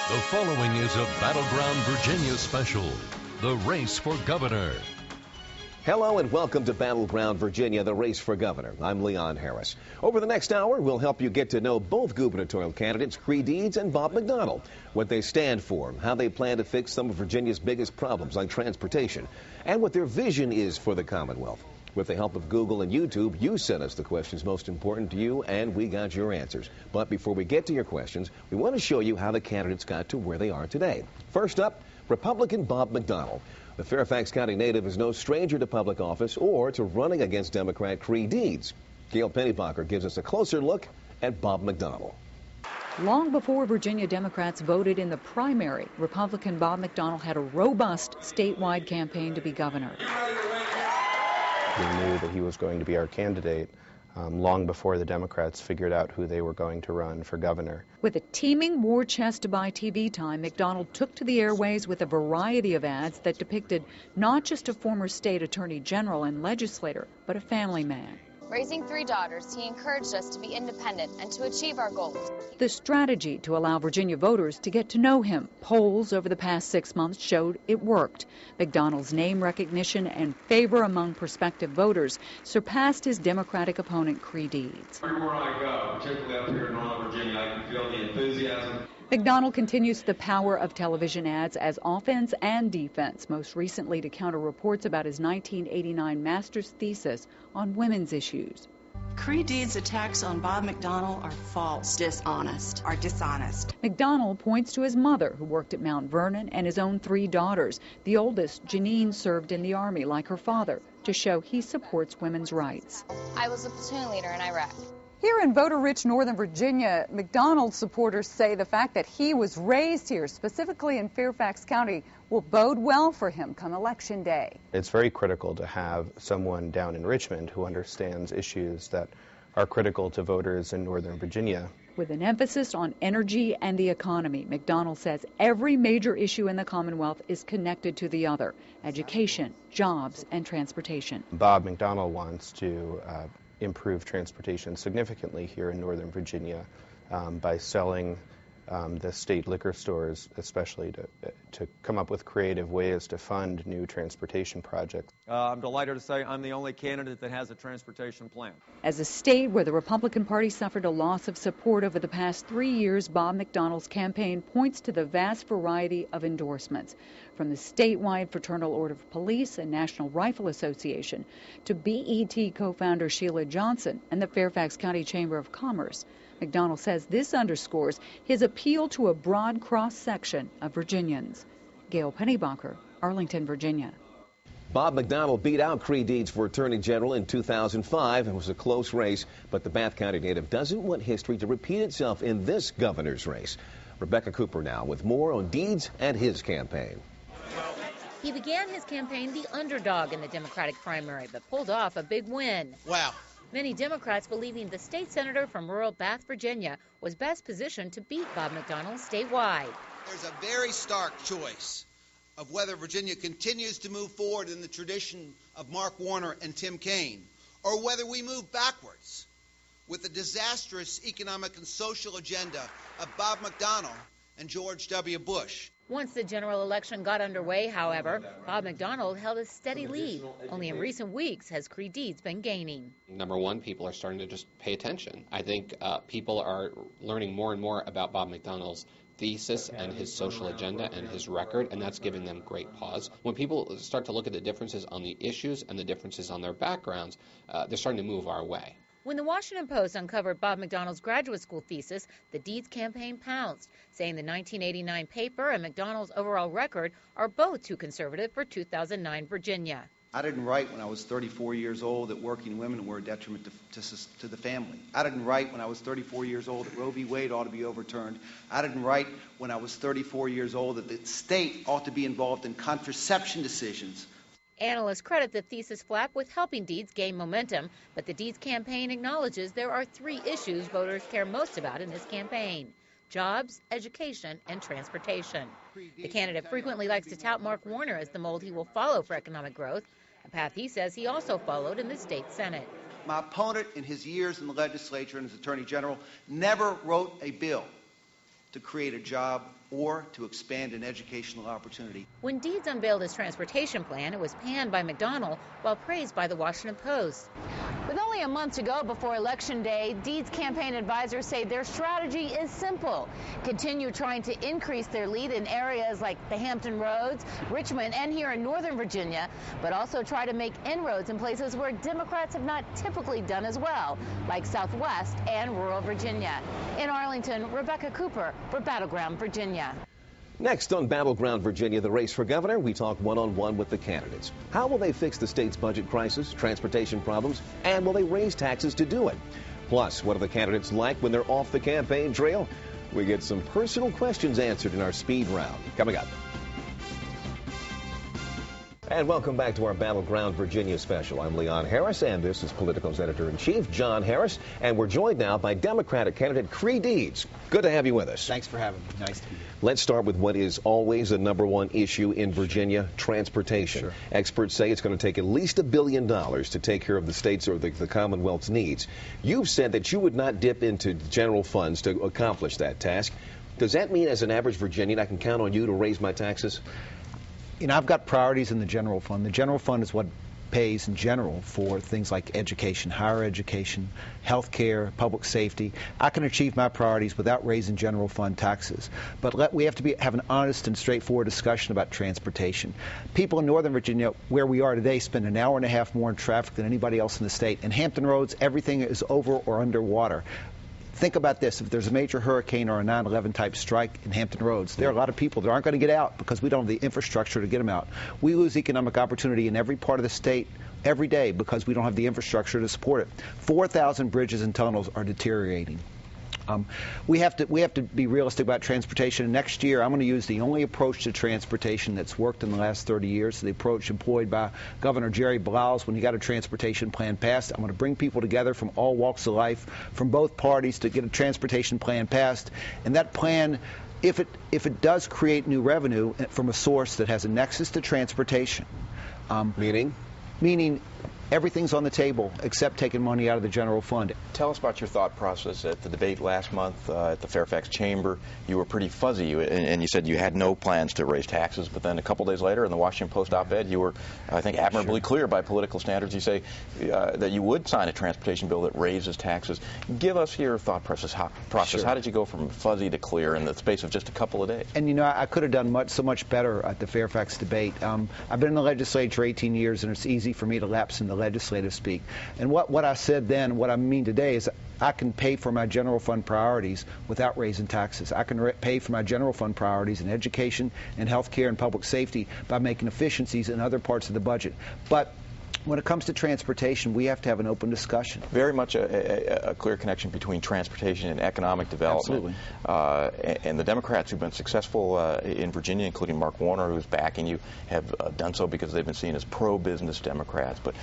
The following is a Battleground Virginia special, The Race for Governor. Hello and welcome to Battleground Virginia, the race for governor. I'm Leon Harris. Over the next hour, we'll help you get to know both gubernatorial candidates, Creigh and Bob McDonnell, what they stand for, how they plan to fix some of Virginia's biggest problems like transportation, and what their vision is for the Commonwealth. With the help of Google and YouTube, you sent us the questions most important to you, and we got your answers. But before we get to your questions, we want to show you how the candidates got to where they are today. First up, Republican Bob McDonnell. The Fairfax County native is no stranger to public office or to running against Democrat Creigh. Gail Pennybacher gives us a closer look at Bob McDonnell. Long before Virginia Democrats voted in the primary, Republican Bob McDonnell had a robust statewide campaign to be governor. We knew that he was going to be our candidate long before the Democrats figured out who they were going to run for governor. With a teeming war chest to buy TV time, McDonnell took to the airways with a variety of ads that depicted not just a former state attorney general and legislator, but a family man. Raising 3 daughters, he encouraged us to be independent and to achieve our goals. The strategy to allow Virginia voters to get to know him. Polls over the past 6 months showed it worked. McDonnell's name recognition and favor among prospective voters surpassed his Democratic opponent, Creigh. Everywhere I go, particularly up here in Northern Virginia, I can feel the enthusiasm. McDonnell continues the power of television ads as offense and defense, most recently to counter reports about his 1989 master's thesis on women's issues. Creigh attacks on Bob McDonnell are false, dishonest. McDonnell points to his mother, who worked at Mount Vernon, and his own 3 daughters. The oldest, Janine, served in the Army like her father, to show he supports women's rights. I was a platoon leader in Iraq. Here in voter-rich Northern Virginia, McDonnell supporters say the fact that he was raised here, specifically in Fairfax County, will bode well for him come Election Day. It's very critical to have someone down in Richmond who understands issues that are critical to voters in Northern Virginia. With an emphasis on energy and the economy, McDonnell says every major issue in the Commonwealth is connected to the other: education, jobs, and transportation. Bob McDonnell wants to improve transportation significantly here in Northern Virginia by selling the state liquor stores, especially to come up with creative ways to fund new transportation projects. I'm delighted to say I'm the only candidate that has a transportation plan. As a state where the Republican Party suffered a loss of support over the past 3 years, Bob McDonnell's campaign points to the vast variety of endorsements, from the statewide Fraternal Order of Police and National Rifle Association to BET co-founder Sheila Johnson and the Fairfax County Chamber of Commerce. McDonnell says this underscores his appeal to a broad cross-section of Virginians. Gail Pennybacher, Arlington, Virginia. Bob McDonnell beat out Creigh for Attorney General in 2005. It was a close race, but the Bath County native doesn't want history to repeat itself in this governor's race. Rebecca Cooper now with more on Deeds and his campaign. He began his campaign the underdog in the Democratic primary, but pulled off a big win. Wow. Many Democrats believing the state senator from rural Bath, Virginia, was best positioned to beat Bob McDonnell statewide. There's a very stark choice of whether Virginia continues to move forward in the tradition of Mark Warner and Tim Kaine, or whether we move backwards with the disastrous economic and social agenda of Bob McDonnell and George W. Bush. Once the general election got underway, however, Bob McDonnell held a steady lead. Only in recent weeks has Creigh been gaining. Number one, people are starting to just pay attention. I think people are learning more and more about Bob McDonnell's thesis and his social agenda and his record, and that's giving them great pause. When people start to look at the differences on the issues and the differences on their backgrounds, they're starting to move our way. When the Washington Post uncovered Bob McDonnell's graduate school thesis, the Deeds campaign pounced, saying the 1989 paper and McDonnell's overall record are both too conservative for 2009 Virginia. I didn't write when I was 34 years old that working women were a detriment to the family. I didn't write when I was 34 years old that Roe v. Wade ought to be overturned. I didn't write when I was 34 years old that the state ought to be involved in contraception decisions. Analysts credit the thesis flap with helping Deeds gain momentum, but the Deeds campaign acknowledges there are 3 issues voters care most about in this campaign: jobs, education, and transportation. The candidate frequently likes to tout Mark Warner as the mold he will follow for economic growth, a path he says he also followed in the state Senate. My opponent in his years in the legislature and as Attorney General never wrote a bill to create a job or to expand an educational opportunity. When Deeds unveiled his transportation plan, it was panned by McDonnell while praised by the Washington Post. With only a month to go before Election Day, Deeds campaign advisors say their strategy is simple. Continue trying to increase their lead in areas like the Hampton Roads, Richmond, and here in Northern Virginia, but also try to make inroads in places where Democrats have not typically done as well, like Southwest and rural Virginia. In Arlington, Rebecca Cooper for Battleground Virginia. Next on Battleground Virginia, the race for governor, we talk one-on-one with the candidates. How will they fix the state's budget crisis, transportation problems, and will they raise taxes to do it? Plus, what are the candidates like when they're off the campaign trail? We get some personal questions answered in our speed round. Coming up. And welcome back to our Battleground Virginia special. I'm Leon Harris, and this is Politico's editor-in-chief, John Harris. And we're joined now by Democratic candidate Creigh Deeds. Good to have you with us. Thanks for having me. Nice to be here. Let's start with what is always the #1 issue in Virginia, transportation. Sure. Experts say it's going to take at least $1 billion to take care of the state's or the Commonwealth's needs. You've said that you would not dip into general funds to accomplish that task. Does that mean, as an average Virginian, I can count on you to raise my taxes? You know, I've got priorities in the general fund. The general fund is what pays in general for things like education, higher education, health care, public safety. I can achieve my priorities without raising general fund taxes. But we have to have an honest and straightforward discussion about transportation. People in Northern Virginia, where we are today, spend an hour and a half more in traffic than anybody else in the state. In Hampton Roads, everything is over or underwater. Think about this. If there's a major hurricane or a 9/11 type strike in Hampton Roads, there are a lot of people that aren't going to get out because we don't have the infrastructure to get them out. We lose economic opportunity in every part of the state every day because we don't have the infrastructure to support it. 4,000 bridges and tunnels are deteriorating. We have to be realistic about transportation. Next year, I'm going to use the only approach to transportation that's worked in the last 30 years, the approach employed by Governor Jerry Blouses when he got a transportation plan passed. I'm going to bring people together from all walks of life, from both parties, to get a transportation plan passed. And that plan, if it does create new revenue from a source that has a nexus to transportation, meaning everything's on the table except taking money out of the general fund. Tell us about your thought process at the debate last month at the Fairfax Chamber. You were pretty fuzzy, and you said you had no plans to raise taxes, but then a couple days later in the Washington Post op-ed, you were, I think, admirably clear by political standards. You say that you would sign a transportation bill that raises taxes. Give us your thought process. How did you go from fuzzy to clear in the space of just a couple of days? And, you know, I could have done so much better at the Fairfax debate. I've been in the legislature 18 years, and it's easy for me to lapse into legislative speak. And what I said then, what I mean today, is I can pay for my general fund priorities without raising taxes. I can pay for my general fund priorities in education and health care and public safety by making efficiencies in other parts of the budget. But when it comes to transportation, we have to have an open discussion. Very much a clear connection between transportation and economic development. Absolutely. And the Democrats who've been successful in Virginia, including Mark Warner, who's backing you, have done so because they've been seen as pro-business Democrats. But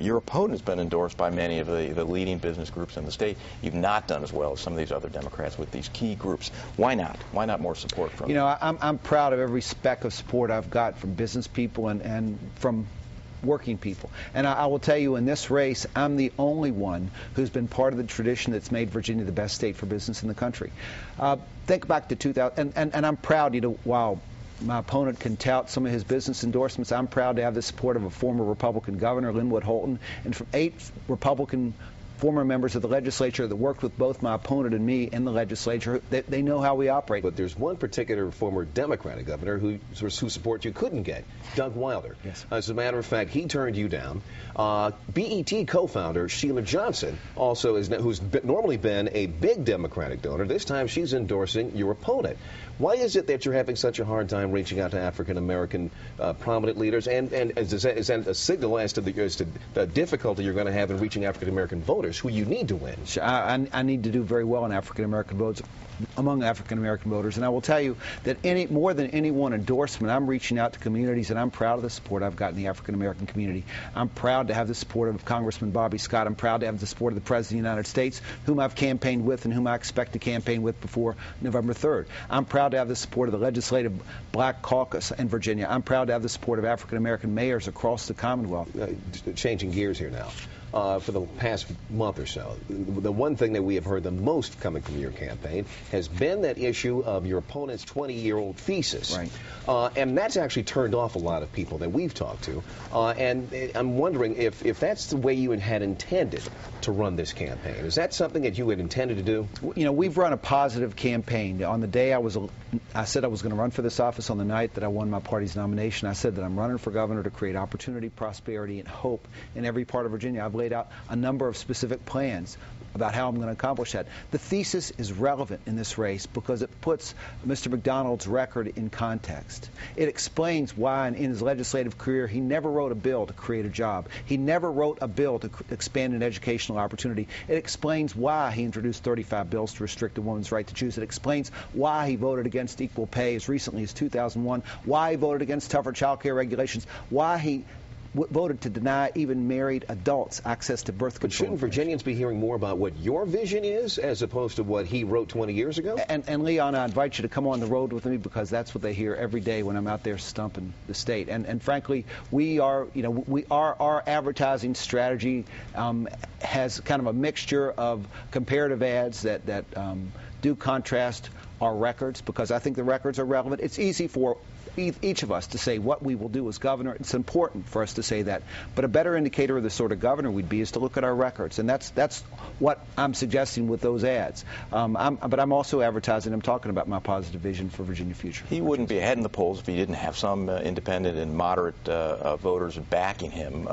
your opponent has been endorsed by many of the leading business groups in the state. You've not done as well as some of these other Democrats with these key groups. Why not? Why not more support from them? You know, I'm proud of every speck of support I've got from business people and from working people. And I will tell you, in this race, I'm the only one who's been part of the tradition that's made Virginia the best state for business in the country. Think back to 2000, and I'm proud, you know, while my opponent can tout some of his business endorsements, I'm proud to have the support of a former Republican governor, Linwood Holton, and from 8 Republican former members of the legislature that worked with both my opponent and me in the legislature. They know how we operate. But there's one particular former Democratic governor whose support you couldn't get, Doug Wilder. Yes. As a matter of fact, he turned you down. BET co-founder Sheila Johnson, also who's normally been a big Democratic donor, this time she's endorsing your opponent. Why is it that you're having such a hard time reaching out to African-American prominent leaders? And is that a signal as to the difficulty you're going to have in reaching African-American voters who you need to win? I need to do very well in African-American votes, among African-American voters. And I will tell you that more than any one endorsement, I'm reaching out to communities, and I'm proud of the support I've got in the African-American community. I'm proud to have the support of Congressman Bobby Scott. I'm proud to have the support of the President of the United States, whom I've campaigned with and whom I expect to campaign with before November 3rd. I'm proud to have the support of the Legislative Black Caucus in Virginia. I'm proud to have the support of African-American mayors across the Commonwealth. Changing gears here now. for the past month or so. The one thing that we have heard the most coming from your campaign has been that issue of your opponent's 20-year-old thesis. Right. And that's actually turned off a lot of people that we've talked to. And I'm wondering if that's the way you had intended to run this campaign. Is that something that you had intended to do? You know, we've run a positive campaign. On the day I said I was going to run for this office, on the night that I won my party's nomination, I said that I'm running for governor to create opportunity, prosperity, and hope in every part of Virginia. I've laid out a number of specific plans about how I'm going to accomplish that. The thesis is relevant in this race because it puts Mr. McDonnell's record in context. It explains why in his legislative career he never wrote a bill to create a job. He never wrote a bill to expand an educational opportunity. It explains why he introduced 35 bills to restrict a woman's right to choose. It explains why he voted against equal pay as recently as 2001, why he voted against tougher child care regulations, why he voted to deny even married adults access to birth control. But shouldn't Virginians be hearing more about what your vision is as opposed to what he wrote 20 years ago? And Leon, I invite you to come on the road with me because that's what they hear every day when I'm out there stumping the state. And frankly, our advertising strategy has kind of a mixture of comparative ads that do contrast our records because I think the records are relevant. It's easy for each of us to say what we will do as governor. It's important for us to say that. But a better indicator of the sort of governor we'd be is to look at our records. And that's what I'm suggesting with those ads. But I'm also advertising, I'm talking about my positive vision for Virginia future. He wouldn't be ahead in the polls if he didn't have some independent and moderate voters backing him.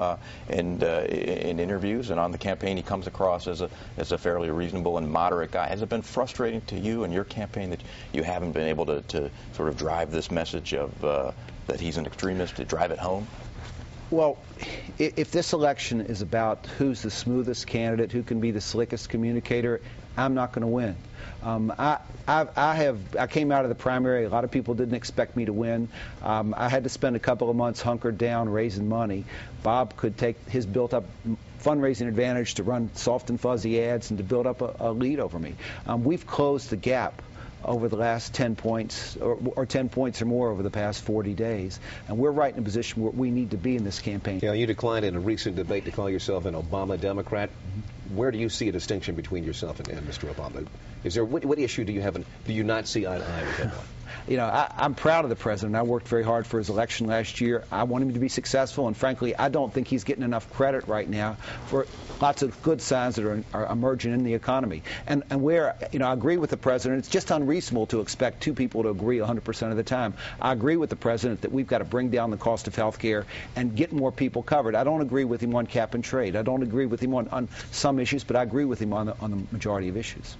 And in interviews and on the campaign, he comes across as a fairly reasonable and moderate guy. Has it been frustrating to you and your campaign that you haven't been able to sort of drive this message of that he's an extremist, to drive it home? Well, if this election is about who's the smoothest candidate, who can be the slickest communicator, I'm not going to win. I came out of the primary. A lot of people didn't expect me to win. I had to spend a couple of months hunkered down raising money. Bob could take his built-up fundraising advantage to run soft and fuzzy ads and to build up a lead over me. We've closed the gap over the last 10 points or 10 points or more over the past 40 days. And we're right in a position where we need to be in this campaign. You know, you declined in a recent debate to call yourself an Obama Democrat. Where do you see a distinction between yourself and Mr. Obama? Is there what issue do you not see eye to eye with him on? You know, I'm proud of the president. I worked very hard for his election last year. I want him to be successful, and frankly, I don't think he's getting enough credit right now for lots of good signs that are emerging in the economy. And where, you know, I agree with the president, it's just unreasonable to expect two people to agree 100% of the time. I agree with the president that we've got to bring down the cost of health care and get more people covered. I don't agree with him on cap and trade. I don't agree with him on some issues, but I agree with him on the majority of issues.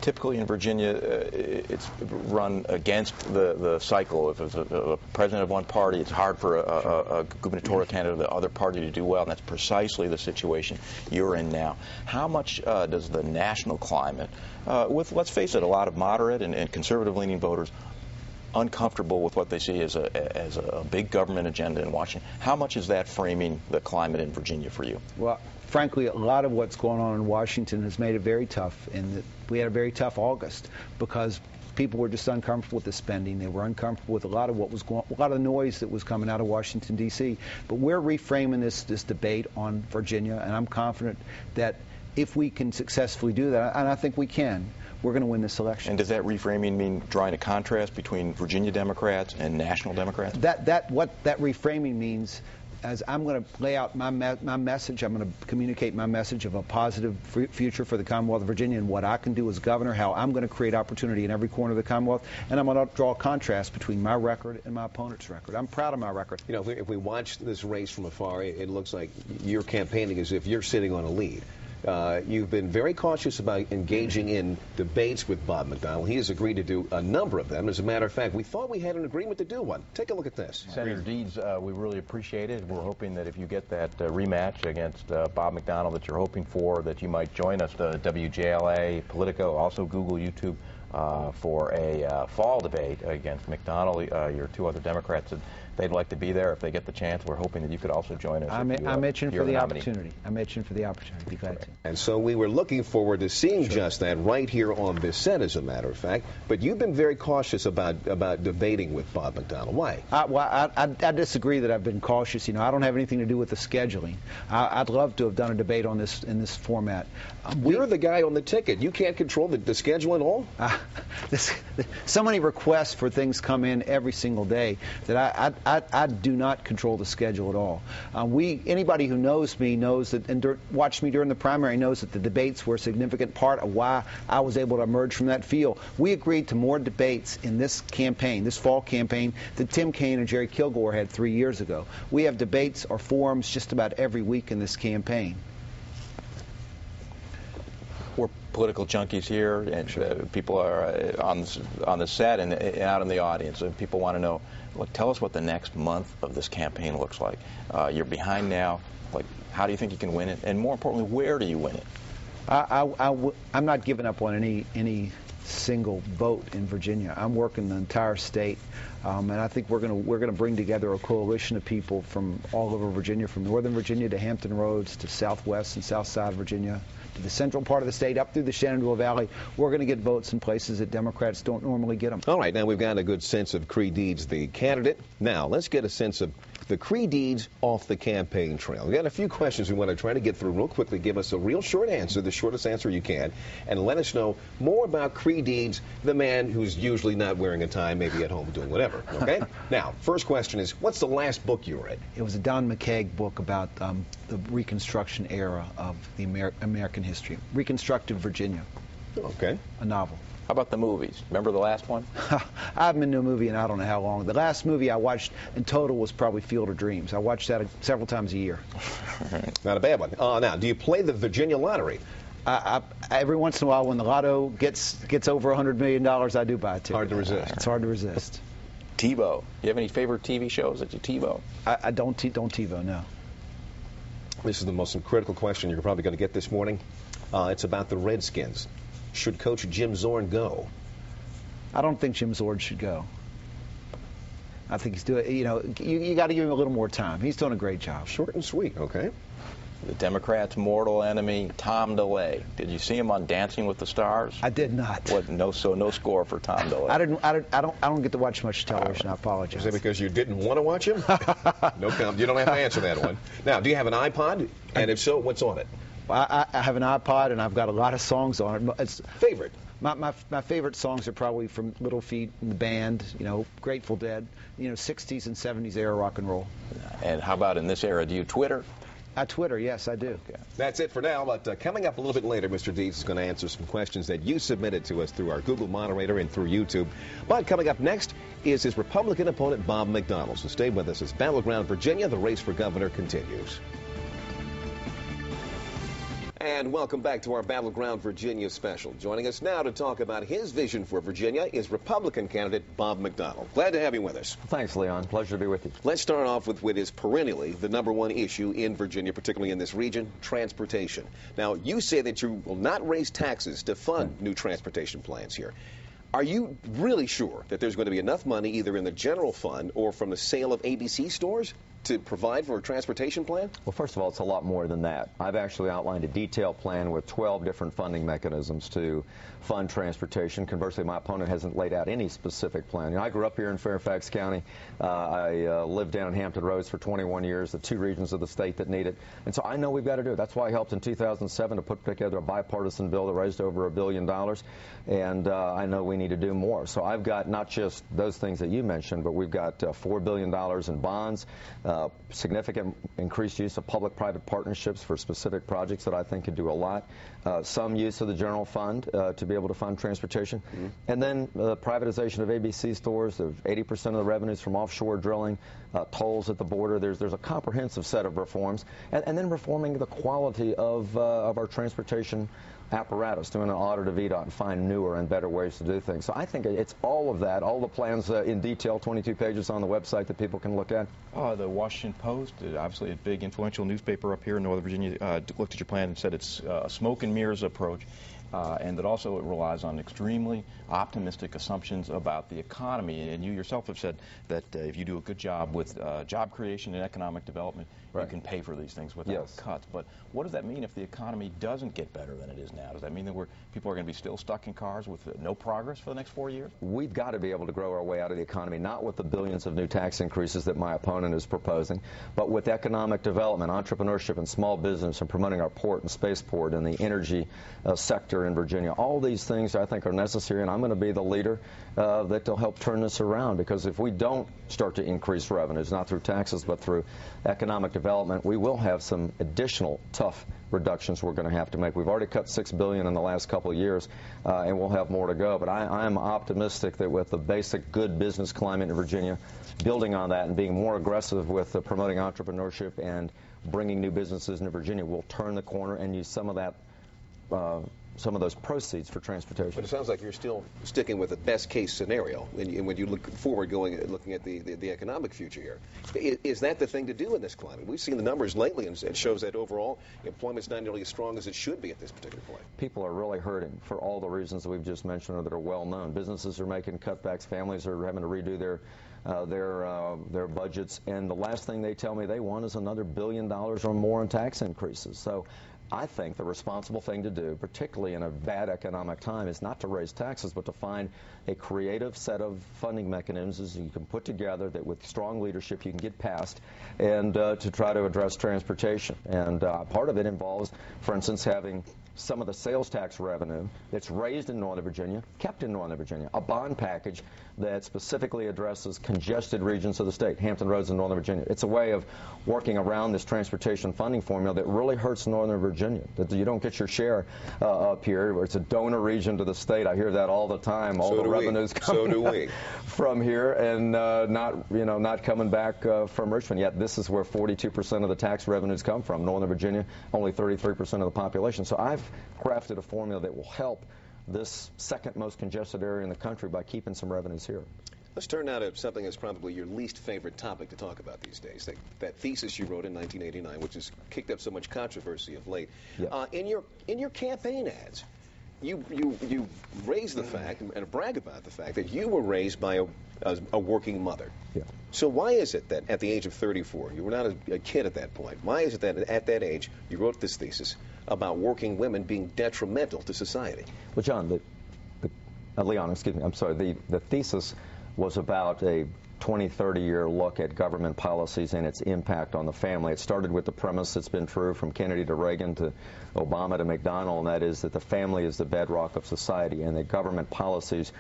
Typically in Virginia, it's run against the cycle. If it's a president of one party, it's hard for a gubernatorial candidate of the other party to do well, and that's precisely the situation you're in now. How much does the national climate, with, let's face it, a lot of moderate and conservative-leaning voters, uncomfortable with what they see as a big government agenda in Washington, how much is that framing the climate in Virginia for you? Well, frankly, a lot of what's going on in Washington has made it very tough, and we had a very tough August because people were just uncomfortable with the spending. They were uncomfortable with a lot of the noise that was coming out of Washington, D.C. But we're reframing this debate on Virginia, and I'm confident that if we can successfully do that, and I think we can, we're going to win this election. And does that reframing mean drawing a contrast between Virginia Democrats and national Democrats? What that reframing means, as I'm going to lay out my message, I'm going to communicate my message of a positive future for the Commonwealth of Virginia and what I can do as governor, how I'm going to create opportunity in every corner of the Commonwealth, and I'm going to draw a contrast between my record and my opponent's record. I'm proud of my record. You know, if we watch this race from afar, it looks like you're campaigning as if you're sitting on a lead. You've been very cautious about engaging in debates with Bob McDonnell. He has agreed to do a number of them. As a matter of fact, we thought we had an agreement to do one. Take a look at this. Senator Deeds, we really appreciate it. We're hoping that if you get that rematch against Bob McDonnell that you're hoping for, that you might join us, WJLA, Politico, also Google, YouTube, for a fall debate against McDonnell. Your two other Democrats they'd like to be there if they get the chance. We're hoping that you could also join us. I'm itching for the opportunity. I'm itching for the opportunity. Be glad to. And so we were looking forward to seeing just that right here on this set, as a matter of fact. But you've been very cautious about debating with Bob McDonnell. Why? I disagree that I've been cautious. You know, I don't have anything to do with the scheduling. I'd love to have done a debate on this in this format. You're the guy on the ticket. You can't control the schedule at all? So many requests for things come in every single day that I do not control the schedule at all. Anybody who knows me knows that, and watched me during the primary, knows that the debates were a significant part of why I was able to emerge from that field. We agreed to more debates in this campaign, this fall campaign, that Tim Kaine and Jerry Kilgore had 3 years ago. We have debates or forums just about every week in this campaign. We're political junkies here, and people are on the set and out in the audience. And people want to know, look, tell us what the next month of this campaign looks like. You're behind now. Like, how do you think you can win it? And more importantly, where do you win it? I'm not giving up on any single vote in Virginia. I'm working the entire state, and I think we're going to bring together a coalition of people from all over Virginia, from northern Virginia to Hampton Roads to southwest and south side of Virginia, to the central part of the state, up through the Shenandoah Valley. We're going to get votes in places that Democrats don't normally get them. All right, now we've got a good sense of Creigh Deeds, the candidate. Now, let's get a sense of the Creigh Deeds off the campaign trail. We've got a few questions we want to try to get through real quickly. Give us a real short answer, the shortest answer you can, and let us know more about Creigh Deeds, the man who's usually not wearing a tie, maybe at home doing whatever, okay? Now, first question is, what's the last book you read? It was a Don McCaig book about the Reconstruction era of the American history. Reconstructed Virginia. Okay. A novel. How about the movies? Remember the last one? I haven't been to a movie in I don't know how long. The last movie I watched in total was probably Field of Dreams. I watched that several times a year. Not a bad one. Now, do you play the Virginia lottery? Every once in a while, when the lotto gets over $100 million, I do buy a ticket. Hard to resist. It's hard to resist. TiVo. You have any favorite TV shows that you TiVo? I don't TiVo, no. This is the most critical question you're probably going to get this morning. It's about the Redskins. Should Coach Jim Zorn go? I don't think Jim Zorn should go. I think he's doing, you got to give him a little more time. He's doing a great job. Short and sweet, okay. The Democrats' mortal enemy, Tom DeLay. Did you see him on Dancing with the Stars? I did not. What? No score for Tom DeLay. I don't get to watch much television. I apologize. Is it because you didn't want to watch him? No comment. You don't have to answer that one. Now, do you have an iPod? And if so, what's on it? I have an iPod, and I've got a lot of songs on it. It's favorite. My favorite songs are probably from Little Feat and the band, Grateful Dead, 60s and 70s era rock and roll. And how about in this era? Do you Twitter? I Twitter, yes, I do. Okay. That's it for now, but coming up a little bit later, Mr. Deeds is going to answer some questions that you submitted to us through our Google moderator and through YouTube. But coming up next is his Republican opponent, Bob McDonnell. So stay with us as Battleground Virginia, the race for governor, continues. And welcome back to our Battleground Virginia special. Joining us now to talk about his vision for Virginia is Republican candidate Bob McDonnell. Glad to have you with us. Thanks, Leon. Pleasure to be with you. Let's start off with what is perennially the #1 issue in Virginia, particularly in this region, transportation. Now, you say that you will not raise taxes to fund new transportation plans here. Are you really sure that there's going to be enough money either in the general fund or from the sale of ABC stores to provide for a transportation plan? Well, first of all, it's a lot more than that. I've actually outlined a detailed plan with 12 different funding mechanisms to fund transportation. Conversely, my opponent hasn't laid out any specific plan. I grew up here in Fairfax County. I lived down in Hampton Roads for 21 years, the 2 regions of the state that need it. And so I know we've got to do it. That's why I helped in 2007 to put together a bipartisan bill that raised over $1 billion. And I know we need to do more. So I've got not just those things that you mentioned, but we've got $4 billion in bonds, significant increased use of public-private partnerships for specific projects that I think could do a lot, some use of the general fund to be able to fund transportation, and then privatization of ABC stores, 80% of the revenues from offshore drilling, tolls at the border. There's a comprehensive set of reforms, and then reforming the quality of our transportation apparatus, doing an audit of VDOT and find newer and better ways to do things. So I think it's all of that, all the plans in detail, 22 pages on the website that people can look at. The Washington Post, obviously a big influential newspaper up here in Northern Virginia, looked at your plan and said it's a smoke and mirrors approach. and that also it relies on extremely optimistic assumptions about the economy. And you yourself have said that if you do a good job with job creation and economic development, you can pay for these things without cuts. But what does that mean if the economy doesn't get better than it is now? Does that mean that people are going to be still stuck in cars with no progress for the next 4 years? We've got to be able to grow our way out of the economy, not with the billions of new tax increases that my opponent is proposing, but with economic development, entrepreneurship, and small business, and promoting our port and spaceport and the energy sector in Virginia. All these things I think are necessary, and I'm going to be the leader that will help turn this around, because if we don't start to increase revenues, not through taxes but through economic development, we will have some additional tough reductions we're going to have to make. We've already cut $6 billion in the last couple of years, and we'll have more to go. But I'm optimistic that with the basic good business climate in Virginia, building on that and being more aggressive with promoting entrepreneurship and bringing new businesses into Virginia, we'll turn the corner and use some of that some of those proceeds for transportation. But it sounds like you're still sticking with the best case scenario when you look forward, looking at the economic future here. Is that the thing to do in this climate? We've seen the numbers lately, and it shows that overall employment's not nearly as strong as it should be at this particular point. People are really hurting for all the reasons that we've just mentioned or that are well known. Businesses are making cutbacks, families are having to redo their budgets, and the last thing they tell me they want is another $1 billion or more in tax increases. So I think the responsible thing to do, particularly in a bad economic time, is not to raise taxes, but to find a creative set of funding mechanisms you can put together that with strong leadership you can get past, and to try to address transportation. And part of it involves, for instance, having some of the sales tax revenue that's raised in Northern Virginia, kept in Northern Virginia, a bond package that specifically addresses congested regions of the state, Hampton Roads in Northern Virginia. It's a way of working around this transportation funding formula that really hurts Northern Virginia, that you don't get your share up here, where it's a donor region to the state. I hear that all the time. All the revenues coming from here and not coming back from Richmond. Yet this is where 42% of the tax revenues come from. Northern Virginia, only 33% of the population. So I've crafted a formula that will help this second most congested area in the country by keeping some revenues here. Let's turn now to something that's probably your least favorite topic to talk about these days, that thesis you wrote in 1989, which has kicked up so much controversy of late. In your campaign ads, you raise the fact and brag about the fact that you were raised by a working mother. So why is it that at the age of 34, you were not a kid at that point, why is it that at that age you wrote this thesis about working women being detrimental to society? Well, John, Leon, excuse me, I'm sorry, the thesis was about a 20, 30-year look at government policies and its impact on the family. It started with the premise that's been true from Kennedy to Reagan to Obama to McDonnell, and that is that the family is the bedrock of society, and that government policies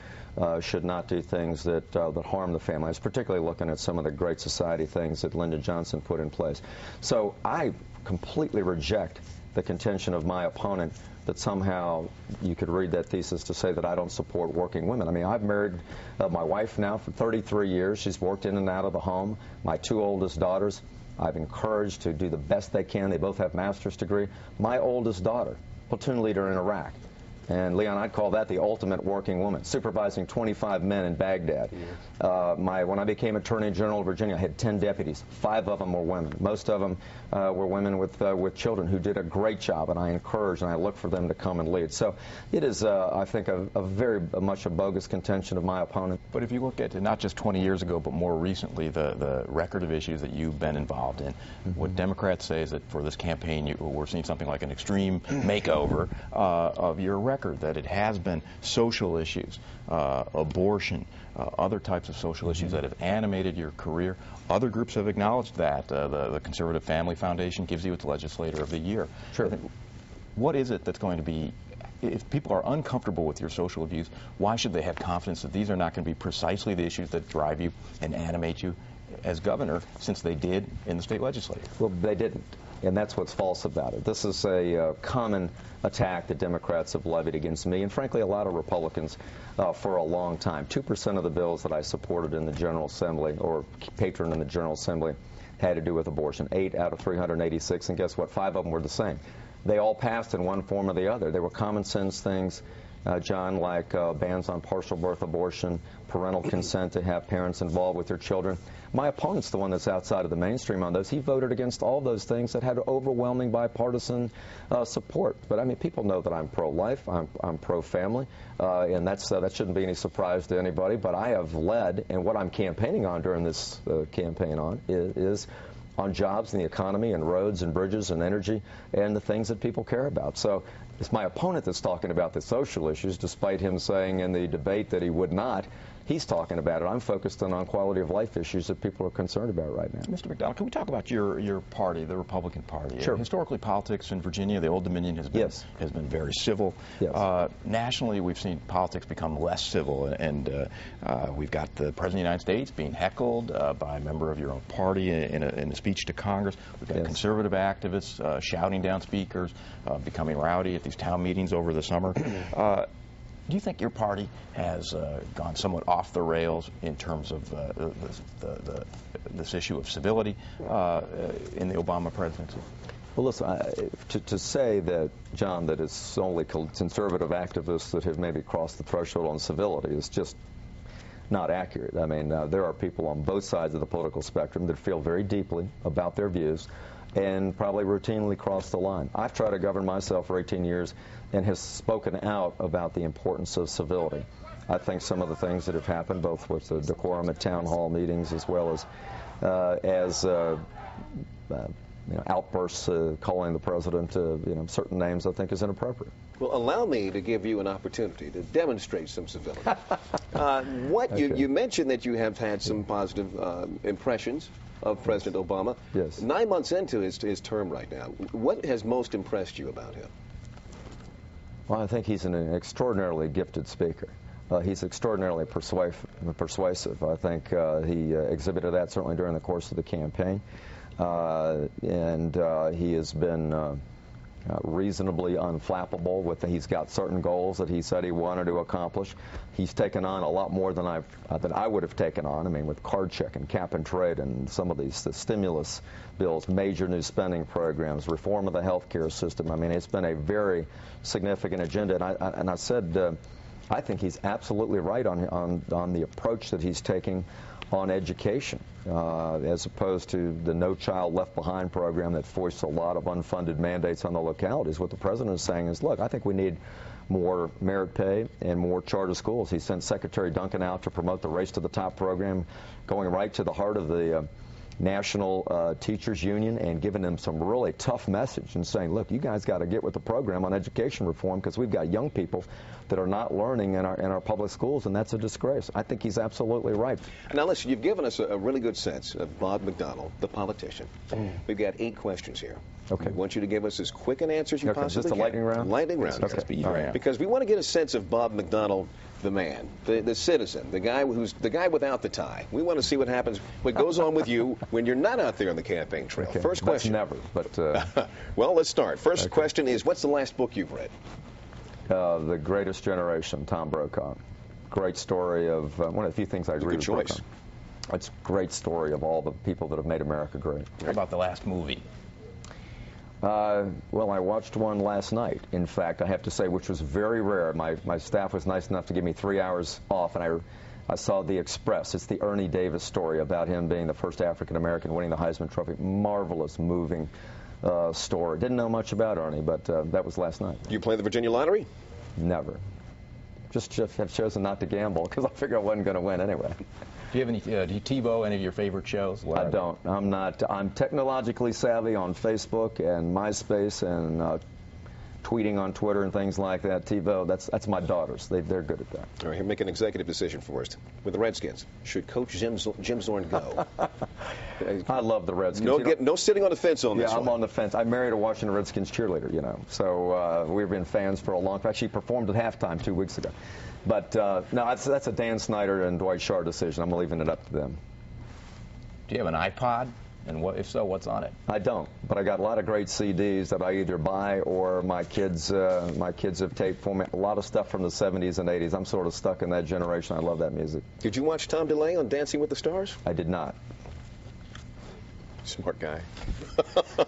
should not do things that harm the family. I was particularly looking at some of the Great Society things that Lyndon Johnson put in place. So I completely reject the contention of my opponent that somehow you could read that thesis to say that I don't support working women. I mean, I've married my wife now for 33 years. She's worked in and out of the home. My two oldest daughters, I've encouraged to do the best they can. They both have master's degree. My oldest daughter, platoon leader in Iraq. And, Leon, I'd call that the ultimate working woman, supervising 25 men in Baghdad. When I became Attorney General of Virginia, I had 10 deputies. 5 of them were women. Most of them were women with children who did a great job, and I encourage and I look for them to come and lead. So it is, I think, a very much a bogus contention of my opponent. But if you look at not just 20 years ago, but more recently, the record of issues that you've been involved in, what Democrats say is that for this campaign, we're seeing something like an extreme makeover of your record. That it has been social issues, abortion, other types of social issues that have animated your career. Other groups have acknowledged that. The Conservative Family Foundation gives you its Legislator of the Year. Sure. What is it that's going to be, if people are uncomfortable with your social views, why should they have confidence that these are not going to be precisely the issues that drive you and animate you as governor, since they did in the state legislature? Well, they didn't. And that's what's false about it. This is a common attack that Democrats have levied against me, and frankly a lot of Republicans for a long time. 2% of the bills that I supported in the General Assembly, or patroned in the General Assembly, had to do with abortion. 8 out of 386, and guess what? 5 of them were the same. They all passed in one form or the other. They were common sense things John, like bans on partial birth abortion, parental consent to have parents involved with their children. My opponent's the one that's outside of the mainstream on those. He voted against all those things that had overwhelming bipartisan support. But I mean, people know that I'm pro-life, I'm pro-family, and that shouldn't be any surprise to anybody. But I have led, and what I'm campaigning on during this campaign on is on jobs and the economy and roads and bridges and energy and the things that people care about. So it's my opponent that's talking about the social issues, despite him saying in the debate that he would not. He's talking about it. I'm focused on quality of life issues that people are concerned about right now. Mr. McDonnell, can we talk about your party, the Republican Party? Sure. Historically, politics in Virginia, the Old Dominion, has been very civil. Yes. Nationally, we've seen politics become less civil, and we've got the President of the United States being heckled by a member of your own party in a speech to Congress. We've got conservative activists shouting down speakers, becoming rowdy at these town meetings over the summer. Do you think your party has gone somewhat off the rails in terms of this issue of civility in the Obama presidency? Well, listen, to say that, John, that it's only conservative activists that have maybe crossed the threshold on civility is just not accurate. I mean, there are people on both sides of the political spectrum that feel very deeply about their views and probably routinely cross the line. I've tried to govern myself for 18 years and has spoken out about the importance of civility. I think some of the things that have happened, both with the decorum at town hall meetings as well as outbursts calling the president certain names, I think is inappropriate. Well, allow me to give you an opportunity to demonstrate some civility. You mentioned that you have had some positive impressions of President Obama. Yes. 9 months into his term right now, what has most impressed you about him? Well, I think he's an extraordinarily gifted speaker. He's extraordinarily persuasive. I think he exhibited that certainly during the course of the campaign. And he has been reasonably unflappable. He's got certain goals that he said he wanted to accomplish. He's taken on a lot more than I would have taken on. I mean, with card check and cap and trade and some of the stimulus bills, major new spending programs, reform of the health care system. I mean, it's been a very significant agenda. And I said, I think he's absolutely right on the approach that he's taking on education, as opposed to the No Child Left Behind program that foists a lot of unfunded mandates on the localities. What the president is saying is, look, I think we need more merit pay and more charter schools. He sent Secretary Duncan out to promote the Race to the Top program, going right to the heart of the National Teachers Union and giving them some really tough message and saying, look, you guys got to get with the program on education reform because we've got young people that are not learning in our public schools, and that's a disgrace. I think he's absolutely right. Now, listen, you've given us a really good sense of Bob McDonnell, the politician. We've got 8 questions here. Okay. I want you to give us as quick an answer as you possibly can. Is this a lightning round? Lightning round. Okay. All right. Because we want to get a sense of Bob McDonnell, the man, the citizen, the guy without the tie. We want to see what happens, what goes on with you when you're not out there on the campaign trail. Okay. First question. Never, but... Well, let's start. First question is, what's the last book you've read? The Greatest Generation, Tom Brokaw. Great story of one of the few things I agree with. Good choice. It's a great story of all the people that have made America great. How about the last movie? Well, I watched one last night, in fact, I have to say, which was very rare. My staff was nice enough to give me 3 hours off, and I saw The Express. It's the Ernie Davis story about him being the first African-American winning the Heisman Trophy. Marvelous, moving story. Didn't know much about Ernie, but that was last night. Do you play the Virginia lottery? Never. Just have chosen not to gamble because I figured I wasn't going to win anyway. Do you have any? Do you TiVo any of your favorite shows? I don't. I'm not. I'm technologically savvy on Facebook and MySpace and tweeting on Twitter and things like that. TiVo, that's my daughters. They're good at that. All right, here, make an executive decision for us. With the Redskins, should Coach Jim Zorn go? I love the Redskins. No sitting on the fence on this one. Yeah, I'm on the fence. I married a Washington Redskins cheerleader, so we've been fans for a long time. She performed at halftime 2 weeks ago. But no, that's a Dan Snyder and Dwight Schrute decision. I'm leaving it up to them. Do you have an iPod? And if so, what's on it? I don't, but I got a lot of great CDs that I either buy or my kids have taped for me. A lot of stuff from the 70s and 80s. I'm sort of stuck in that generation. I love that music. Did you watch Tom DeLay on Dancing with the Stars? I did not. Smart guy.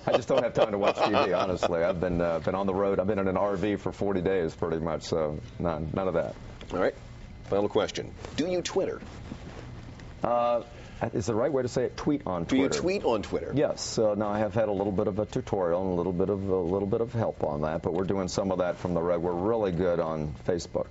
I just don't have time to watch TV, honestly. I've been on the road. I've been in an RV for 40 days, pretty much, so none of that. All right. Final question. Do you Twitter? Is the right way to say it? Tweet on Twitter. Do you tweet on Twitter? Yes. Now I have had a little bit of a tutorial and a little bit of help on that, but we're doing some of that from the road. We're really good on Facebook.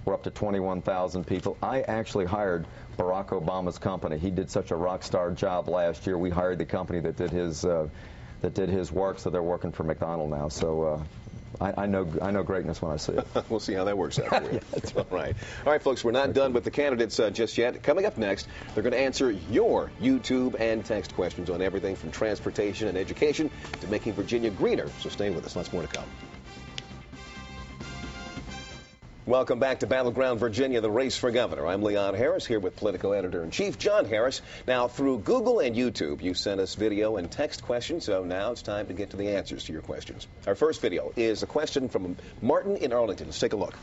We're up to 21,000 people. I actually hired Barack Obama's company. He did such a rock star job last year. We hired the company that did his work, so they're working for McDonnell now. So I know greatness when I see it. We'll see how that works out for you. Yeah, that's right. All right. All right, folks, we're not done with the candidates just yet. Coming up next, they're going to answer your YouTube and text questions on everything from transportation and education to making Virginia greener. So stay with us. Lots more to come. Welcome back to Battleground Virginia, the race for governor. I'm Leon Harris here with Politico Editor-in-Chief John Harris. Now, through Google and YouTube, you sent us video and text questions, so now it's time to get to the answers to your questions. Our first video is a question from Martin in Arlington. Let's take a look.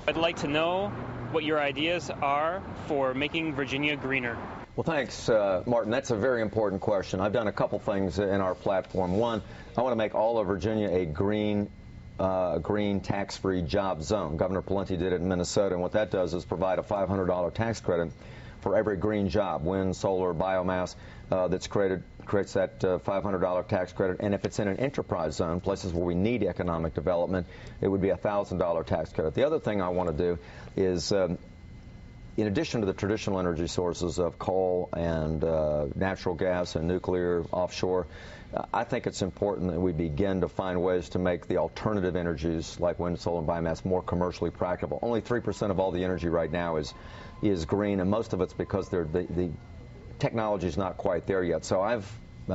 I'd like to know what your ideas are for making Virginia greener. Well, thanks, Martin. That's a very important question. I've done a couple things in our platform. One, I want to make all of Virginia a green tax-free job zone. Governor Pawlenty did it in Minnesota, and what that does is provide a $500 tax credit for every green job, wind, solar, biomass, that's creates that $500 tax credit. And if it's in an enterprise zone, places where we need economic development, it would be a $1,000 tax credit. The other thing I want to do is, in addition to the traditional energy sources of coal and natural gas and nuclear offshore, I think it's important that we begin to find ways to make the alternative energies like wind, solar, and biomass more commercially practicable. Only 3% of all the energy right now is green, and most of it's because the technology is not quite there yet. So I've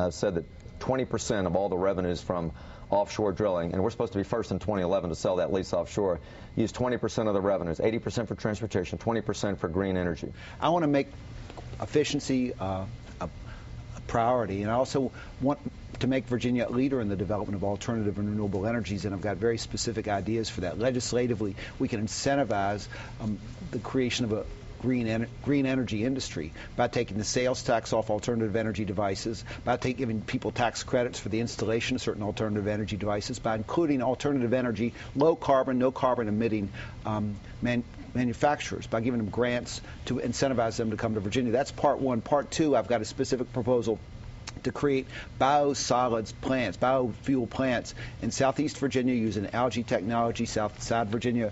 said that 20% of all the revenues from offshore drilling, and we're supposed to be first in 2011 to sell that lease offshore, use 20% of the revenues, 80% for transportation, 20% for green energy. I want to make efficiency a priority, and I also want to make Virginia a leader in the development of alternative and renewable energies, and I've got very specific ideas for that. Legislatively, we can incentivize the creation of a green energy industry by taking the sales tax off alternative energy devices, by giving people tax credits for the installation of certain alternative energy devices, by including alternative energy, low carbon, no carbon emitting manufacturers, by giving them grants to incentivize them to come to Virginia. That's part one. Part two, I've got a specific proposal to create biosolids plants, biofuel plants in Southeast Virginia using algae technology, South Virginia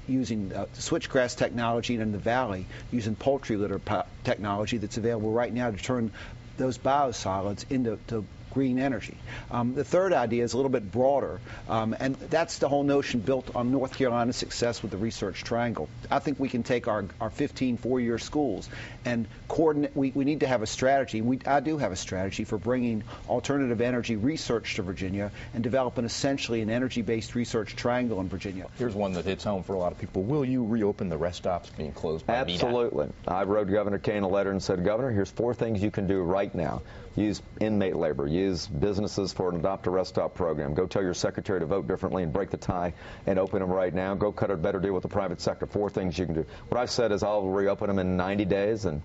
using switchgrass technology, and in the valley using poultry litter technology that's available right now to turn those biosolids into green energy. The third idea is a little bit broader, and that's the whole notion built on North Carolina's success with the Research Triangle. I think we can take our 15 four-year schools and coordinate. We need to have a strategy. I do have a strategy for bringing alternative energy research to Virginia and developing essentially an energy-based research triangle in Virginia. Here's one that hits home for a lot of people. Will you reopen the rest stops being closed by NEDA? Absolutely. I wrote Governor Kaine a letter and said, Governor, here's 4 things you can do right now. Use inmate labor. Use businesses for an Adopt a Rest Stop program. Go tell your secretary to vote differently and break the tie and open them right now. Go cut a better deal with the private sector. 4 things you can do. What I've said is I'll reopen them in 90 days, and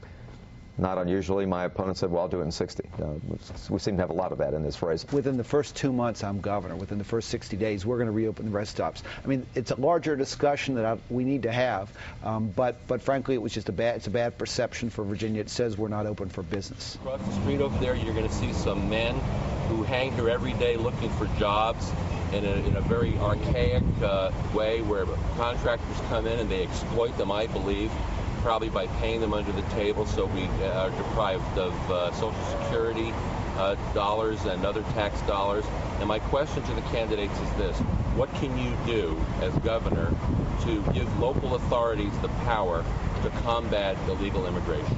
not unusually, my opponent said, well, I'll do it in 60. We seem to have a lot of that in this phrase. Within the first 2 months I'm governor, within the first 60 days, we're going to reopen the rest stops. I mean, it's a larger discussion that we need to have, but frankly, it was just it's a bad perception for Virginia. It says we're not open for business. Across the street over there, you're going to see some men who hang here every day looking for jobs in a very archaic way where contractors come in and they exploit them, I believe, probably by paying them under the table, so we are deprived of Social Security dollars and other tax dollars. And my question to the candidates is this: what can you do as governor to give local authorities the power to combat illegal immigration?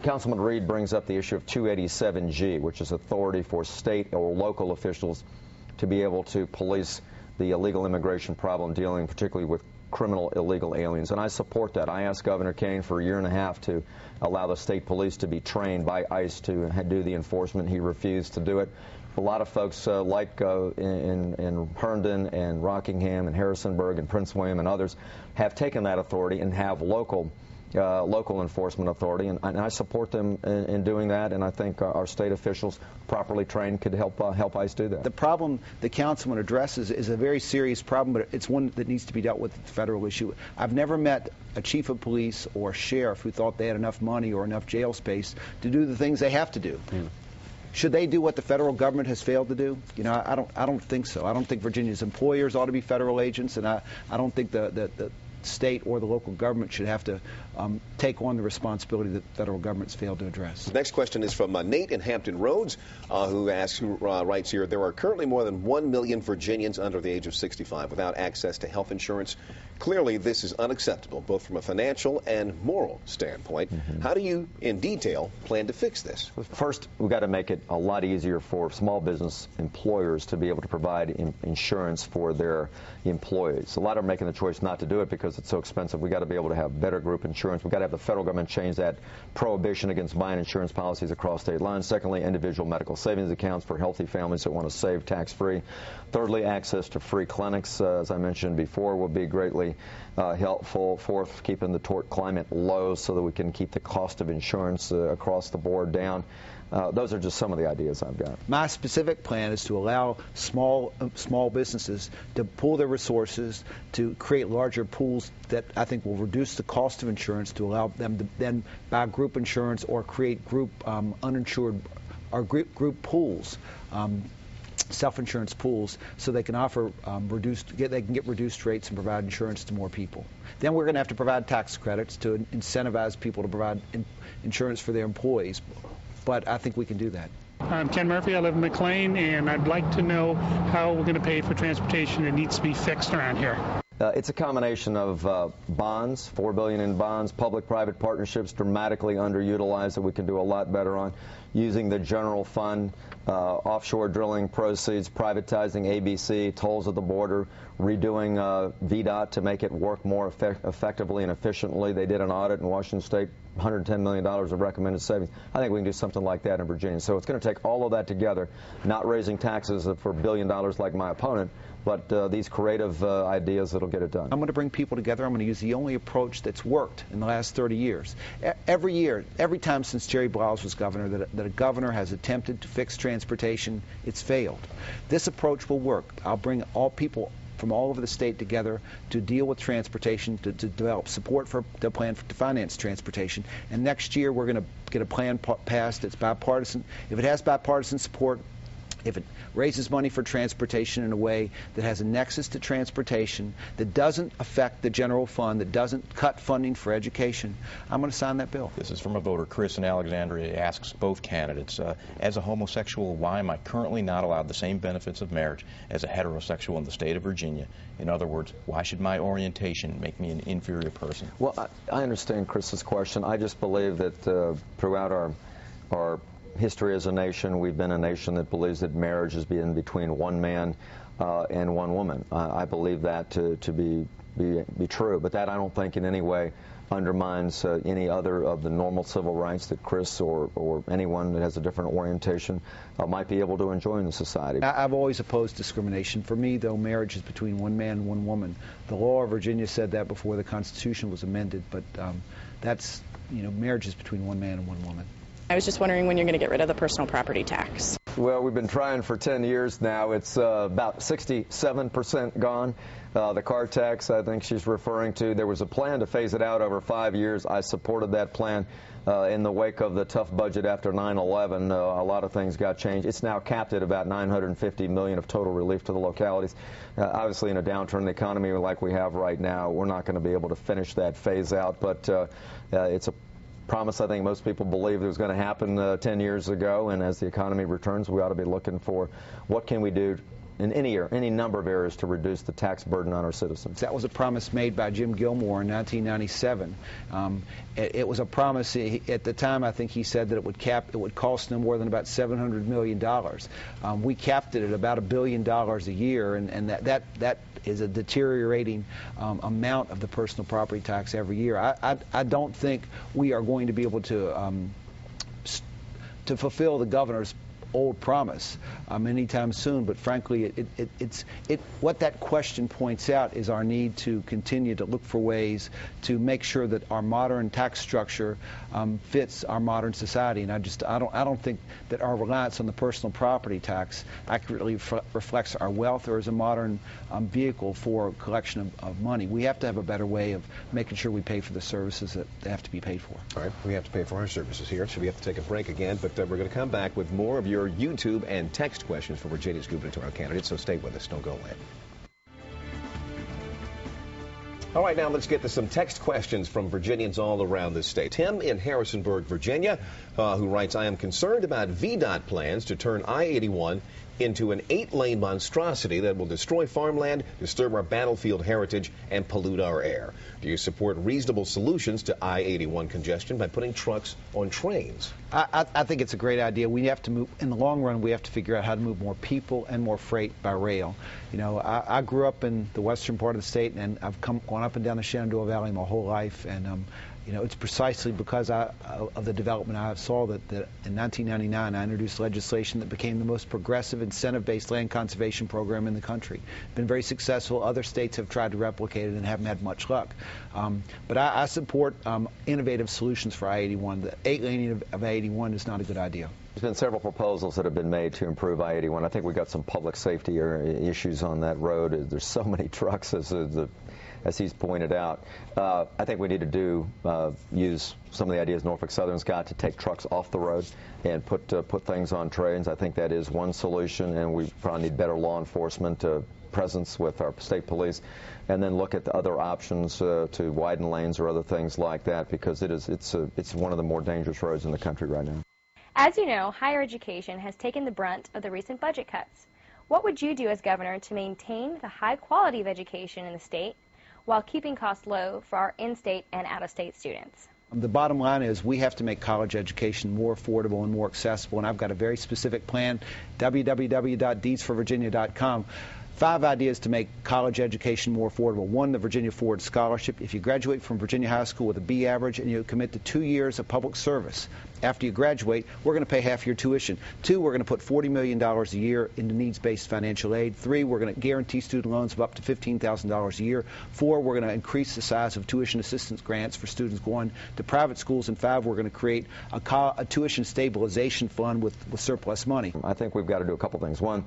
Councilman Reed brings up the issue of 287G, which is authority for state or local officials to be able to police the illegal immigration problem, dealing particularly with criminal illegal aliens, and I support that. I asked Governor Kaine for a year and a half to allow the state police to be trained by ICE to do the enforcement. He refused to do it. A lot of folks like in Herndon and Rockingham and Harrisonburg and Prince William and others have taken that authority and have local local enforcement authority, and I support them in doing that, and I think our state officials, properly trained, could help ICE do that. The problem the councilman addresses is a very serious problem, but it's one that needs to be dealt with at the federal issue. I've never met a chief of police or sheriff who thought they had enough money or enough jail space to do the things they have to do. Should they do what the federal government has failed to do? You know, I don't think so. I don't think Virginia's employers ought to be federal agents, and I don't think the state or the local government should have to take on the responsibility that the federal government's failed to address. The next question is from Nate in Hampton Roads, who writes here, there are currently more than 1 million Virginians under the age of 65 without access to health insurance. Clearly, this is unacceptable, both from a financial and moral standpoint. How do you, in detail, plan to fix this? First, we've got to make it a lot easier for small business employers to be able to provide insurance for their employees. A lot of them are making the choice not to do it because it's so expensive. We've got to be able to have better group insurance. We've got to have the federal government change that prohibition against buying insurance policies across state lines. Secondly, individual medical savings accounts for healthy families that want to save tax-free. Thirdly, access to free clinics, as I mentioned before, will be greatly helpful. Fourth, keeping the tort climate low so that we can keep the cost of insurance across the board down. Those are just some of the ideas I've got. My specific plan is to allow small businesses to pool their resources, to create larger pools that I think will reduce the cost of insurance, to allow them to then buy group insurance or create group uninsured or group pools. Self-insurance pools, so they can offer they can get reduced rates and provide insurance to more people. Then we're going to have to provide tax credits to incentivize people to provide insurance for their employees. But I think we can do that. I'm Ken Murphy. I live in McLean, and I'd like to know how we're going to pay for transportation that needs to be fixed around here. It's a combination of bonds, $4 billion in bonds, public-private partnerships dramatically underutilized that we can do a lot better on, using the general fund, offshore drilling proceeds, privatizing ABC, tolls at the border, redoing VDOT to make it work more effectively and efficiently. They did an audit in Washington State, $110 million of recommended savings. I think we can do something like that in Virginia. So it's going to take all of that together, not raising taxes for $1 billion like my opponent, but these creative ideas that'll get it done. I'm going to bring people together. I'm going to use the only approach that's worked in the last 30 years. Every year, every time since Jerry Blouse was governor that a governor has attempted to fix transportation, it's failed. This approach will work. I'll bring all people from all over the state together to deal with transportation, to develop support for the plan to finance transportation. And next year, we're going to get a plan passed that's bipartisan. If it has bipartisan support, if it raises money for transportation in a way that has a nexus to transportation, that doesn't affect the general fund, that doesn't cut funding for education, I'm going to sign that bill. This is from a voter. Chris in Alexandria asks both candidates, as a homosexual, why am I currently not allowed the same benefits of marriage as a heterosexual in the state of Virginia? In other words, why should my orientation make me an inferior person? Well, I understand Chris's question. I just believe that throughout our history as a nation, we've been a nation that believes that marriage is between one man and one woman. I believe that to be true, but that I don't think in any way undermines any other of the normal civil rights that Chris or anyone that has a different orientation might be able to enjoy in the society. I've always opposed discrimination. For me, though, marriage is between one man and one woman. The law of Virginia said that before the Constitution was amended, but that's, marriage is between one man and one woman. I was just wondering when you're going to get rid of the personal property tax. Well, we've been trying for 10 years now. It's about 67% gone. The car tax, I think she's referring to, there was a plan to phase it out over 5 years. I supported that plan. In the wake of the tough budget after 9/11, a lot of things got changed. It's now capped at about $950 million of total relief to the localities. Obviously, in a downturn in the economy like we have right now, we're not going to be able to finish that phase out, but it's a promise I think most people believed it was going to happen 10 years ago, and as the economy returns, we ought to be looking for what can we do in any number of areas to reduce the tax burden on our citizens. That was a promise made by Jim Gilmore in 1997. It was a promise at the time. I think he said that it would cost no more than about $700 million. We capped it at about $1 billion a year, and that is a deteriorating amount of the personal property tax every year. I don't think we are going to be able to fulfill the governor's old promise anytime soon, but frankly, what that question points out is our need to continue to look for ways to make sure that our modern tax structure fits our modern society. And I don't think that our reliance on the personal property tax accurately reflects our wealth or is a modern vehicle for collection of money. We have to have a better way of making sure we pay for the services that they have to be paid for. All right, we have to pay for our services here, so we have to take a break again, but we're going to come back with more of your YouTube and text questions for Virginia's gubernatorial candidate, so stay with us. Don't go away. All right, now let's get to some text questions from Virginians all around the state. Tim in Harrisonburg, Virginia, who writes, I am concerned about VDOT plans to turn I-81 into an 8-lane monstrosity that will destroy farmland, disturb our battlefield heritage, and pollute our air. Do you support reasonable solutions to I-81 congestion by putting trucks on trains? I think it's a great idea. We have to move, in the long run, we have to figure out how to move more people and more freight by rail. You know, I grew up in the western part of the state, and I've gone up and down the Shenandoah Valley my whole life, and you know, it's precisely because of the development I saw that in 1999 I introduced legislation that became the most progressive incentive-based land conservation program in the country. Been very successful. Other states have tried to replicate it and haven't had much luck. But I support innovative solutions for I-81. The 8-laning of I-81 is not a good idea. There's been several proposals that have been made to improve I-81. I think we've got some public safety issues on that road. There's so many trucks, as he's pointed out. I think we need to use some of the ideas Norfolk Southern's got to take trucks off the road and put things on trains. I think that is one solution, and we probably need better law enforcement presence with our state police, and then look at the other options to widen lanes or other things like that, because it's one of the more dangerous roads in the country right now. As you know, higher education has taken the brunt of the recent budget cuts. What would you do as governor to maintain the high quality of education in the state while keeping costs low for our in-state and out-of-state students? The bottom line is we have to make college education more affordable and more accessible, and I've got a very specific plan, www.deedsforvirginia.com. 5 ideas to make college education more affordable. 1, the Virginia Ford Scholarship. If you graduate from Virginia High School with a B average and you commit to 2 years of public service, after you graduate, we're going to pay half your tuition. 2, we're going to put $40 million a year into needs-based financial aid. 3, we're going to guarantee student loans of up to $15,000 a year. 4, we're going to increase the size of tuition assistance grants for students going to private schools. And 5, we're going to create a tuition stabilization fund with surplus money. I think we've got to do a couple things. 1,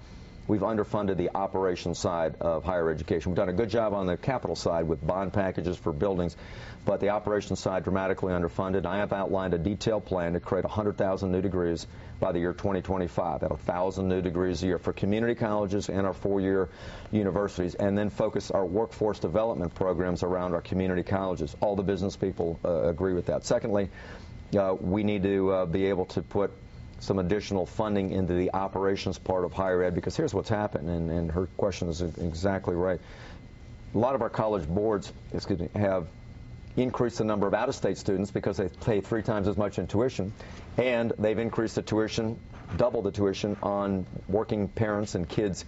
we've underfunded the operations side of higher education. We've done a good job on the capital side with bond packages for buildings, but the operations side dramatically underfunded. I have outlined a detailed plan to create 100,000 new degrees by the year 2025. That's 1,000 new degrees a year for community colleges and our 4-year universities, and then focus our workforce development programs around our community colleges. All the business people agree with that. Secondly, we need to be able to put some additional funding into the operations part of higher ed, because here's what's happened, and her question is exactly right. A lot of our college boards, have increased the number of out-of-state students because they pay 3 times as much in tuition, and they've increased the tuition, doubled the tuition on working parents and kids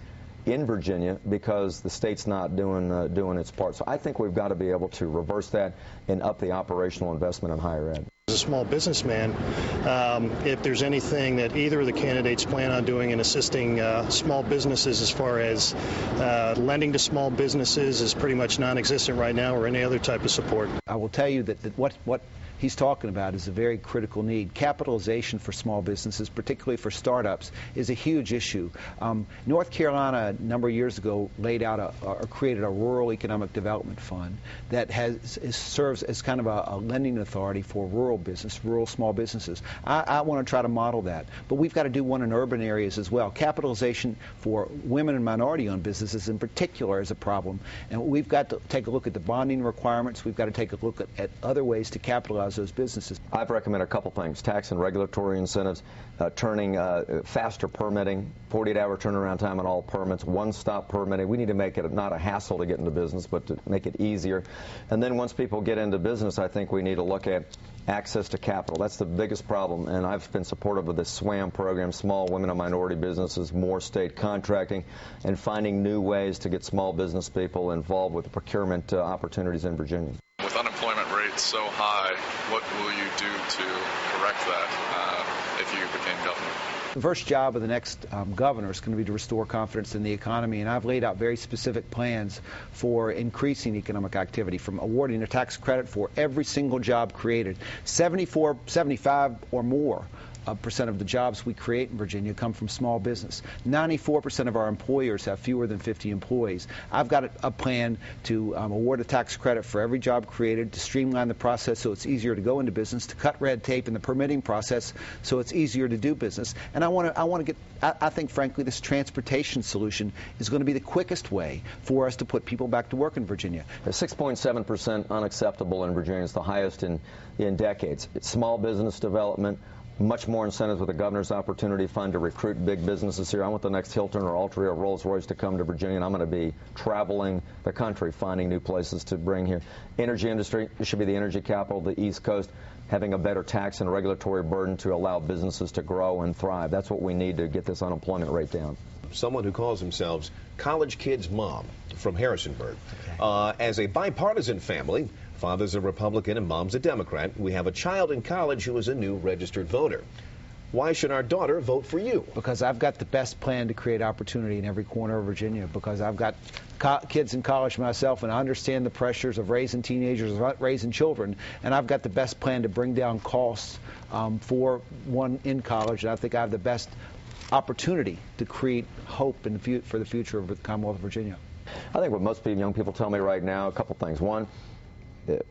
in Virginia because the state's not doing its part. So I think we've got to be able to reverse that and up the operational investment in higher ed. As a small businessman, if there's anything that either of the candidates plan on doing in assisting small businesses as far as lending to small businesses is pretty much non-existent right now, or any other type of support. I will tell you that what he's talking about is a very critical need. Capitalization for small businesses, particularly for startups, is a huge issue. North Carolina, a number of years ago, laid out or created a rural economic development fund that serves as kind of a lending authority for rural small businesses. I want to try to model that, but we've got to do one in urban areas as well. Capitalization for women and minority-owned businesses in particular is a problem, and we've got to take a look at the bonding requirements. We've got to take a look at other ways to capitalize those businesses. I've recommended a couple things: tax and regulatory incentives, turning faster permitting, 48-hour turnaround time on all permits, one-stop permitting. We need to make it not a hassle to get into business, but to make it easier. And then once people get into business, I think we need to look at access to capital. That's the biggest problem, and I've been supportive of the SWAM program, small women and minority businesses, more state contracting, and finding new ways to get small business people involved with procurement opportunities in Virginia. With unemployment rates so high, what will you do to correct that if you became governor? The first job of the next governor is going to be to restore confidence in the economy, and I've laid out very specific plans for increasing economic activity, from awarding a tax credit for every single job created. 75 or more percent of the jobs we create in Virginia come from small business. 94% of our employers have fewer than 50 employees. I've got a plan to award a tax credit for every job created, to streamline the process so it's easier to go into business, to cut red tape in the permitting process so it's easier to do business. And I think, frankly, this transportation solution is going to be the quickest way for us to put people back to work in Virginia. 6.7% unacceptable in Virginia. It's the highest in decades. It's small business development. Much more incentives with the Governor's Opportunity Fund to recruit big businesses here. I want the next Hilton or Altria or Rolls-Royce to come to Virginia, and I'm going to be traveling the country, finding new places to bring here. Energy industry, it should be the energy capital of the East Coast, having a better tax and regulatory burden to allow businesses to grow and thrive. That's what we need to get this unemployment rate down. Someone who calls themselves College Kid's Mom from Harrisonburg. As a bipartisan family, father's a Republican and mom's a Democrat, we have a child in college who is a new registered voter. Why should our daughter vote for you? Because I've got the best plan to create opportunity in every corner of Virginia, because I've got kids in college myself, and I understand the pressures of raising teenagers, raising children, and I've got the best plan to bring down costs for one in college, and I think I have the best opportunity to create hope for the future of the Commonwealth of Virginia. I think what most young people tell me right now, a couple things. One,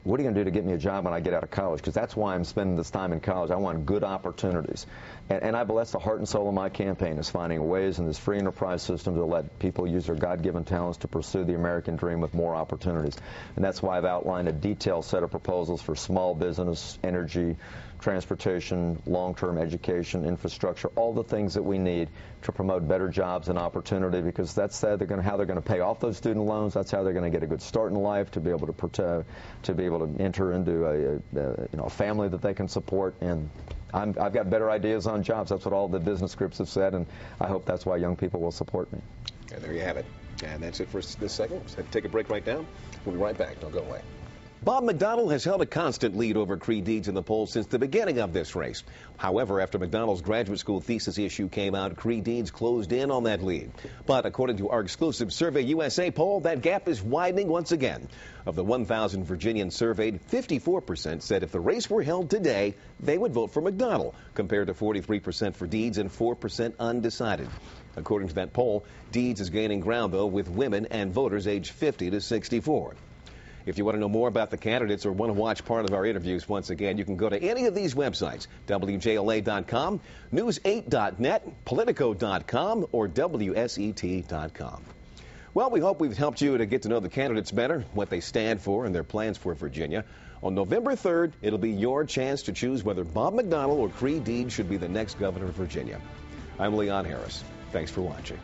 what are you going to do to get me a job when I get out of college? Because that's why I'm spending this time in college. I want good opportunities. And I believe that's the heart and soul of my campaign, is finding ways in this free enterprise system to let people use their God-given talents to pursue the American dream with more opportunities. And that's why I've outlined a detailed set of proposals for small business, energy, transportation, long-term education, infrastructure, all the things that we need to promote better jobs and opportunity, because that's how they're going to pay off those student loans. That's how they're going to get a good start in life, to be able to enter into a family that they can support. And I've got better ideas on jobs. That's what all the business groups have said, and I hope that's why young people will support me. And there you have it. And that's it for this segment. Let's take a break right now. We'll be right back. Don't go away. Bob McDonnell has held a constant lead over Creigh Deeds in the polls since the beginning of this race. However, after McDonnell's graduate school thesis issue came out, Creigh Deeds closed in on that lead. But according to our exclusive Survey USA poll, that gap is widening once again. Of the 1,000 Virginians surveyed, 54% said if the race were held today, they would vote for McDonnell, compared to 43% for Deeds and 4% undecided. According to that poll, Deeds is gaining ground, though, with women and voters aged 50 to 64. If you want to know more about the candidates or want to watch part of our interviews once again, you can go to any of these websites, WJLA.com, News8.net, Politico.com, or WSET.com. Well, we hope we've helped you to get to know the candidates better, what they stand for, and their plans for Virginia. On November 3rd, it'll be your chance to choose whether Bob McDonnell or Creigh Deeds should be the next governor of Virginia. I'm Leon Harris. Thanks for watching.